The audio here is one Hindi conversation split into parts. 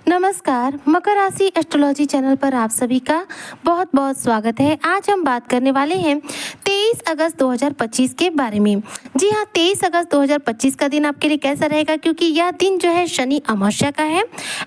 नमस्कार, मकर राशि एस्ट्रोलॉजी चैनल पर आप सभी का बहुत बहुत स्वागत है। आज हम बात करने वाले हैं 23 अगस्त 2025 के बारे में। जी हाँ, 23 अगस्त 2025 का दिन आपके लिए कैसा रहेगा, क्योंकि यह दिन जो है शनि अमावस्या का है।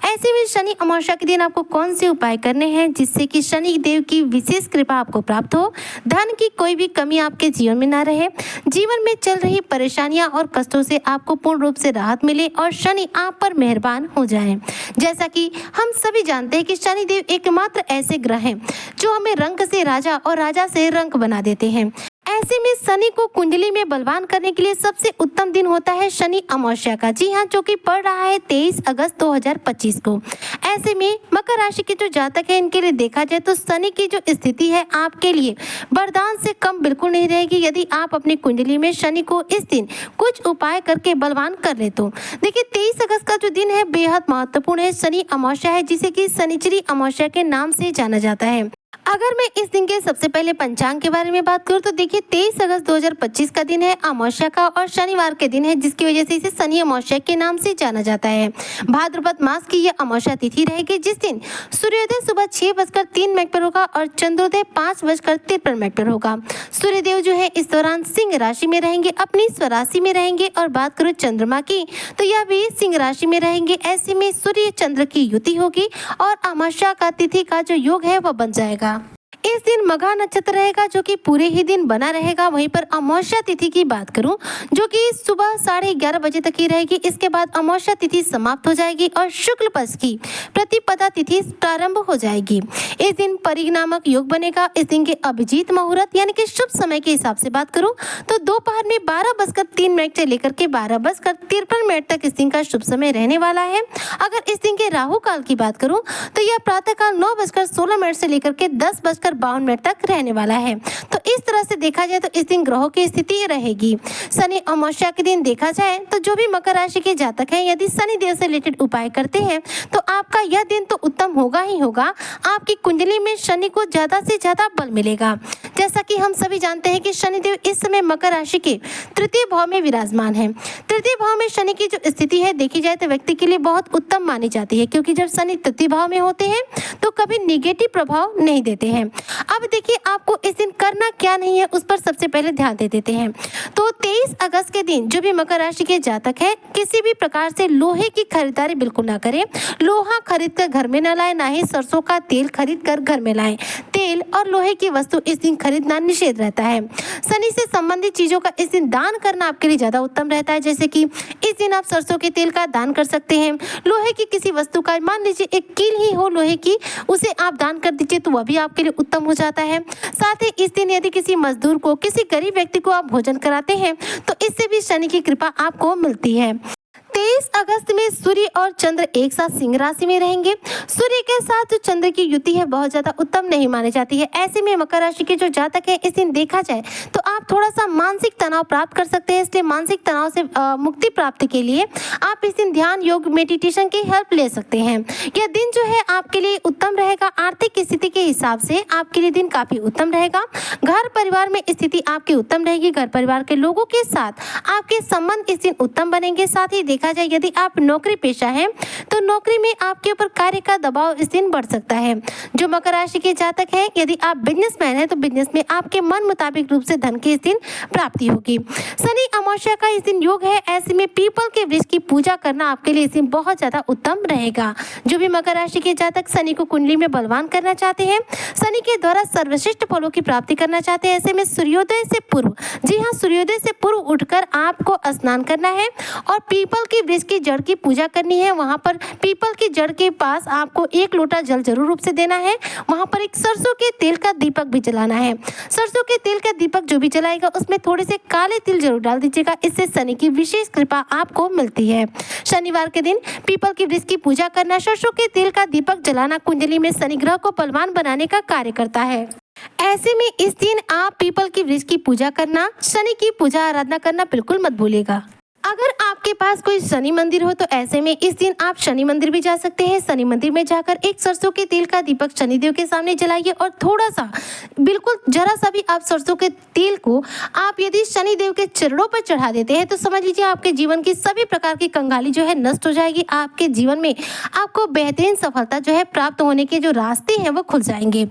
ऐसे में शनि अमावस्या के दिन आपको कौन से उपाय करने हैं जिससे कि शनि देव की विशेष कृपा आपको प्राप्त हो, धन की कोई भी कमी आपके जीवन में ना रहे, जीवन में चल रही परेशानियां और कष्टों से आपको पूर्ण रूप से राहत मिले और शनि आप पर मेहरबान हो जाए। जैसा कि हम सभी जानते हैं कि शनिदेव एकमात्र ऐसे ग्रह हैं जो हमें रंक से राजा और राजा से रंक बना देते हैं। ऐसे में शनि को कुंडली में बलवान करने के लिए सबसे उत्तम दिन होता है शनि अमावस्या का। जी हाँ, जो कि पड़ रहा है 23 अगस्त 2025 को। ऐसे में मकर राशि के जो जातक है, इनके लिए देखा जाए तो शनि की जो स्थिति है आपके लिए वरदान से कम बिल्कुल नहीं रहेगी यदि आप अपनी कुंडली में शनि को इस दिन कुछ उपाय करके बलवान कर ले तो। देखिए, 23 अगस्त का जो दिन है बेहद महत्वपूर्ण है। शनि अमावस्या है जिसे कि शनिचरी अमावस्या के नाम से जाना जाता है। अगर मैं इस दिन के सबसे पहले पंचांग के बारे में बात करूं तो देखिए, 23 अगस्त 2025 का दिन है अमावस्या का और शनिवार के दिन है, जिसकी वजह से इसे शनि अमावस्या के नाम से जाना जाता है। भाद्रपद मास की यह अमावस्या तिथि रहेगी जिस दिन सूर्योदय सुबह 6:03 पर होगा और चंद्रोदय 5:53 पर होगा। सूर्यदेव जो है इस दौरान सिंह राशि में रहेंगे, अपनी स्वराशि में रहेंगे। और बात करूं चंद्रमा की तो यह भी सिंह राशि में रहेंगे। ऐसे में सूर्य चंद्र की युति होगी और अमावस्या का तिथि का जो योग है वह बन जाएगा। इस दिन मघा नक्षत्र रहेगा जो कि पूरे ही दिन बना रहेगा। वहीं पर अमावस्या तिथि की बात करूं जो कि सुबह 11:30 बजे तक ही रहेगी। इसके बाद अमावस्या तिथि समाप्त हो जाएगी और शुक्ल पक्ष की प्रतिपदा तिथि प्रारंभ हो जाएगी। इस दिन परिग नामक योग बनेगा। इस दिन के अभिजीत मुहूर्त यानी कि शुभ समय के हिसाब से बात करूं तो दोपहर में 12:03 से लेकर के 12:53 तक इस दिन का शुभ समय रहने वाला है। अगर इस दिन के राहु काल की बात करूं तो यह प्रातःकाल 9:16 से लेकर के 10:52 तक रहने वाला है। तो इस तरह से देखा जाए तो इस दिन ग्रहों की स्थिति रहेगी। शनि अमावस्या के दिन देखा जाए तो जो भी मकर राशि के जातक हैं, यदि शनि देव से रिलेटेड उपाय करते हैं तो आपका यह दिन तो उत्तम होगा ही होगा। आपकी कुंडली में शनि को ज्यादा से ज्यादा बल मिलेगा। जैसा कि हम सभी जानते हैं कि शनिदेव इस समय मकर राशि के तृतीय भाव में विराजमान है। तृतीय भाव में शनि की जो स्थिति है देखी जाए तो व्यक्ति के लिए बहुत उत्तम मानी जाती है, क्योंकि जब शनि तृतीय भाव में होते हैं तो कभी निगेटिव प्रभाव नहीं देते हैं। अब देखिए, आपको इस दिन करना क्या नहीं है उस पर सबसे पहले ध्यान दे देते हैं। तो 23 अगस्त के दिन जो भी मकर राशि के जातक है, किसी भी प्रकार से लोहे की खरीदारी बिल्कुल ना करें। लोहा खरीद कर घर में न लाए, ना ही सरसों का तेल खरीद कर घर में लाएं। तेल और लोहे की वस्तु इस दिन खरीदना निषेध रहता है। शनि से संबंधित चीजों का इस दिन दान करना आपके लिए ज्यादा उत्तम रहता है। जैसे कि इस दिन आप सरसों के तेल का दान कर सकते हैं। लोहे की किसी वस्तु का, मान लीजिए एक कील ही हो लोहे की, उसे आप दान कर दीजिए तो वह भी आपके लिए उत्तम हो जाता है। साथ ही इस दिन यदि किसी मजदूर को, किसी गरीब व्यक्ति को आप भोजन कराते हैं तो इससे भी शनि की कृपा आपको मिलती है। 23 अगस्त में सूर्य और चंद्र एक साथ सिंह राशि में रहेंगे। सूर्य के साथ जो चंद्र की युति है बहुत ज्यादा उत्तम नहीं मानी जाती है। ऐसे में मकर राशि के जो जातक है, इस दिन देखा जाए तो आप थोड़ा सा मानसिक तनाव प्राप्त कर सकते हैं। इसलिए मानसिक तनाव से मुक्ति प्राप्ति के लिए आप इस दिन ध्यान, योग, मेडिटेशन की हेल्प ले सकते हैं। यह दिन जो है आपके लिए उत्तम रहेगा। आर्थिक स्थिति के हिसाब से आपके लिए दिन काफी उत्तम रहेगा। घर परिवार में स्थिति आपकी उत्तम रहेगी। घर परिवार के लोगों के साथ आपके संबंध इस दिन उत्तम बनेंगे। साथ ही देखा जाए यदि आप नौकरी पेशा हैं तो नौकरी में आपके ऊपर कार्य का दबाव इस दिन बढ़ सकता है। जो मकर राशि के जातक हैं, यदि आप बिजनेसमैन हैं तो बिजनेस में आपके मन मुताबिक रूप से धन की इस दिन प्राप्ति होगी। शनि अमावस्या का इस दिन योग है। ऐसे में पीपल के वृक्ष की पूजा करना आपके लिए इस दिन बहुत ज्यादा उत्तम रहेगा। जो भी मकर राशि के जातक शनि को कुंडली में बलवान करना चाहते हैं, शनि के द्वारा सर्वश्रेष्ठ फलों की प्राप्ति करना चाहते हैं, ऐसे में सूर्योदय से पूर्व, जी हाँ, सूर्योदय से पूर्व उठकर आपको स्नान करना है और पीपल के वृक्ष की जड़ की पूजा करनी है। वहां पर पीपल की जड़ के पास आपको 1 लोटा जल जरूर रूप से देना है। वहां पर एक सरसों के तेल का दीपक भी जलाना है। सरसों के तेल का दीपक जो भी जलाएगा उसमें थोड़े से काले तिल जरूर डाल दीजिएगा। इससे शनि की विशेष कृपा आपको मिलती है। शनिवार के दिन पीपल की वृक्ष की पूजा करना, सरसों के तेल का दीपक जलाना कुंडली में शनि ग्रह को बलवान बनाने का कार्य करता है। ऐसे में इस दिन आप पीपल की वृक्ष की पूजा करना, शनि की पूजा आराधना करना बिल्कुल मत भूलिएगा। अगर आप आपके पास कोई शनि मंदिर हो तो ऐसे में इस दिन आप शनि मंदिर भी जा सकते हैं। शनि मंदिर में जाकर एक सरसों के तेल का दीपक शनिदेव के सामने जलाइए और थोड़ा सा, बिल्कुल जरा सा भी आप सरसों के तेल को आप यदि शनिदेव के चरणों पर चढ़ा देते हैं तो समझ लीजिए आपके जीवन की सभी प्रकार की कंगाली जो है नष्ट हो जाएगी। आपके जीवन में आपको बेहतरीन सफलता जो है प्राप्त होने के जो रास्ते हैं वो खुल जाएंगे।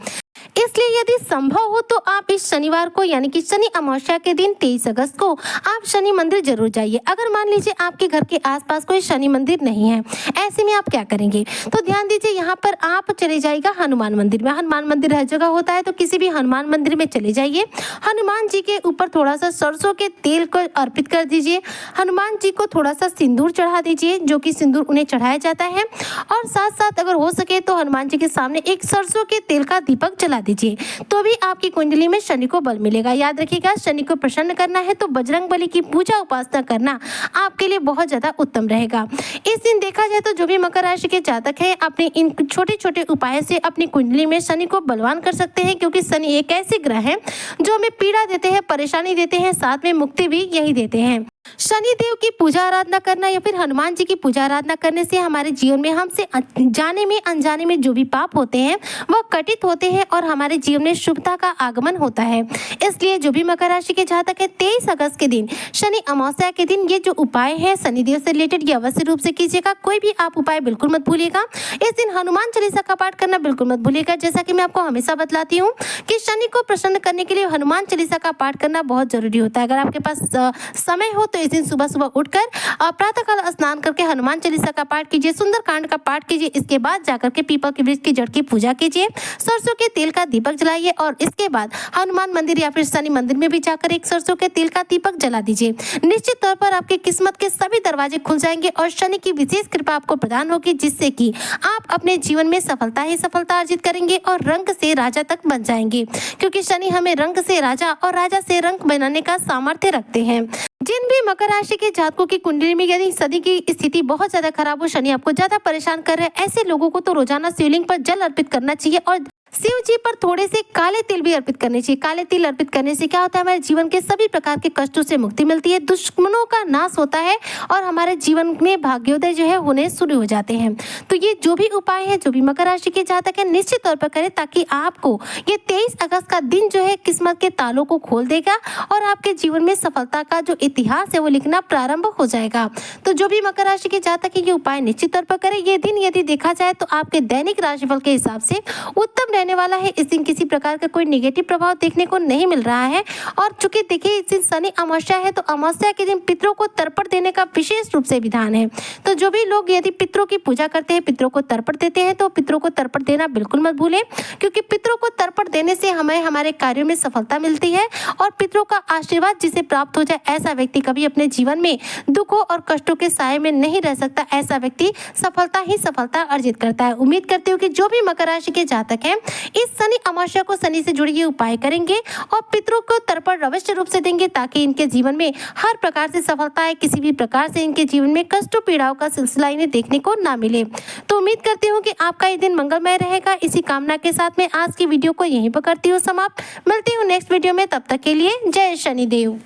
इसलिए यदि संभव हो तो आप इस शनिवार को यानी कि शनि अमावस्या के दिन 23 अगस्त को आप शनि मंदिर जरूर जाइए। अगर मान लीजिए आपके घर के आसपास कोई शनि मंदिर नहीं है, ऐसे में आप क्या करेंगे तो ध्यान दीजिए, यहाँ पर आप चले जाइएगा हनुमान मंदिर में। हनुमान मंदिर हर जगह होता है तो किसी भी हनुमान मंदिर में चले जाइए। हनुमान जी के ऊपर थोड़ा सा सरसों के तेल को अर्पित कर दीजिए। हनुमान जी को थोड़ा सा सिंदूर चढ़ा दीजिए, जो कि सिंदूर उन्हें चढ़ाया जाता है, और साथ साथ अगर हो सके तो हनुमान जी के सामने एक सरसों के तेल का दीपक जला दीजिए, तो भी आपकी कुंडली में शनि को बल मिलेगा। याद रखिएगा, शनि को प्रसन्न करना है तो बजरंग बली की पूजा उपासना करना आपके लिए बहुत ज्यादा उत्तम रहेगा। इस दिन देखा जाए तो जो भी मकर राशि के जातक हैं अपने इन छोटे छोटे उपाय से अपनी कुंडली में शनि को बलवान कर सकते हैं, क्योंकि शनि एक ऐसे ग्रह है जो हमें पीड़ा देते हैं, परेशानी देते हैं, साथ में मुक्ति भी यही देते हैं। शनि देव की पूजा आराधना करना या फिर हनुमान जी की पूजा आराधना करने से हमारे जीवन में हमसे जाने में अनजाने में जो भी पाप होते हैं वह कटित होते हैं और हमारे जीवन में शुभता का आगमन होता है। इसलिए जो भी मकर राशि के जातक है 23 अगस्त के दिन शनि अमावस्या के दिन ये जो उपाय है शनिदेव से रिलेटेड ये अवश्य रूप से कीजिएगा। कोई भी आप उपाय बिल्कुल मत भूलिएगा। इस दिन हनुमान चालीसा का पाठ करना बिल्कुल मत भूलिएगा। जैसा कि मैं आपको हमेशा बतलाती हूँ कि शनि को प्रसन्न करने के लिए हनुमान चालीसा का पाठ करना बहुत जरूरी होता है। अगर आपके पास समय हो तो इस दिन सुबह सुबह उठकर प्रातःकाल स्नान करके हनुमान चालीसा का पाठ कीजिए, सुंदरकांड का पाठ कीजिए। इसके बाद जाकर के पीपल के वृक्ष की जड़ की पूजा कीजिए, सरसों के तेल का दीपक जलाइए और इसके बाद हनुमान मंदिर या फिर शनि मंदिर में भी जाकर एक सरसों के तेल का दीपक जला दीजिए। निश्चित तौर पर आपकी किस्मत के सभी दरवाजे खुल जाएंगे और शनि की विशेष कृपा आपको प्रदान होगी, जिससे कि आप अपने जीवन में सफलता ही सफलता अर्जित करेंगे और रंग से राजा तक बन जाएंगे, क्योंकि शनि हमें रंग से राजा और राजा से रंग बनाने का सामर्थ्य रखते हैं। जिन भी मकर राशि के जातकों की कुंडली में यदि सदी की स्थिति बहुत ज्यादा खराब हो, शनि आपको ज्यादा परेशान कर रहे हैं, ऐसे लोगों को तो रोजाना शिवलिंग पर जल अर्पित करना चाहिए और शिव जी पर थोड़े से काले तिल भी अर्पित करने चाहिए। काले तिल अर्पित करने से क्या होता है, हमारे जीवन के सभी प्रकार के कष्टों से मुक्ति मिलती है, दुश्मनों का नाश होता है और हमारे जीवन में भाग्योदय जो है होने शुरू हो जाते हैं। तो ये जो भी उपाय है जो भी मकर राशि के जातक है निश्चित तौर पर करें, ताकि आपको ये 23 अगस्त का दिन जो है किस्मत के तालों को खोल देगा और आपके जीवन में सफलता का जो इतिहास है वो लिखना प्रारंभ हो जाएगा। तो जो भी मकर राशि के जातक है ये उपाय निश्चित तौर पर करें। ये दिन यदि देखा जाए तो आपके दैनिक राशिफल के हिसाब से उत्तम रहने वाला है। इस दिन किसी प्रकार का कोई नेगेटिव प्रभाव देखने को नहीं मिल रहा है। और चूंकि देखिए इस दिन शनि अमावस्या है तो अमावस्या के दिन पितरों को तर्पण देने का विशेष रूप से विधान है। तो जो भी लोग यदि पितरों की पूजा करते हैं, पितरों को तर्पण देते हैं, तो पितरों को तर्पण देना बिल्कुल मत भूलें, क्योंकि पितरों को तर्पण देने से हमें हमारे कार्यों में सफलता मिलती है और पितरों का आशीर्वाद जिसे प्राप्त हो जाए ऐसा व्यक्ति कभी अपने जीवन में दुखों और कष्टों के साए में नहीं रह सकता। ऐसा व्यक्ति सफलता ही सफलता अर्जित करता है। उम्मीद करती हूँ कि जो भी मकर राशि के जातक हैं इस शनि अमावस्या को शनि से जुड़े उपाय करेंगे और पितरों को तर्पण अवश्य रूप से देंगे, ताकि इनके जीवन में हर प्रकार से सफलता है, किसी भी प्रकार से इनके जीवन में कष्टों पीड़ाओं का सिलसिला इन्हें देखने को ना मिले। तो उम्मीद करती हूँ कि आपका ये दिन मंगलमय रहेगा। इसी कामना के साथ में आज की वीडियो को यहीं पर करती हूँ समाप्त। मिलती हूँ नेक्स्ट वीडियो में, तब तक के लिए जय शनिदेव।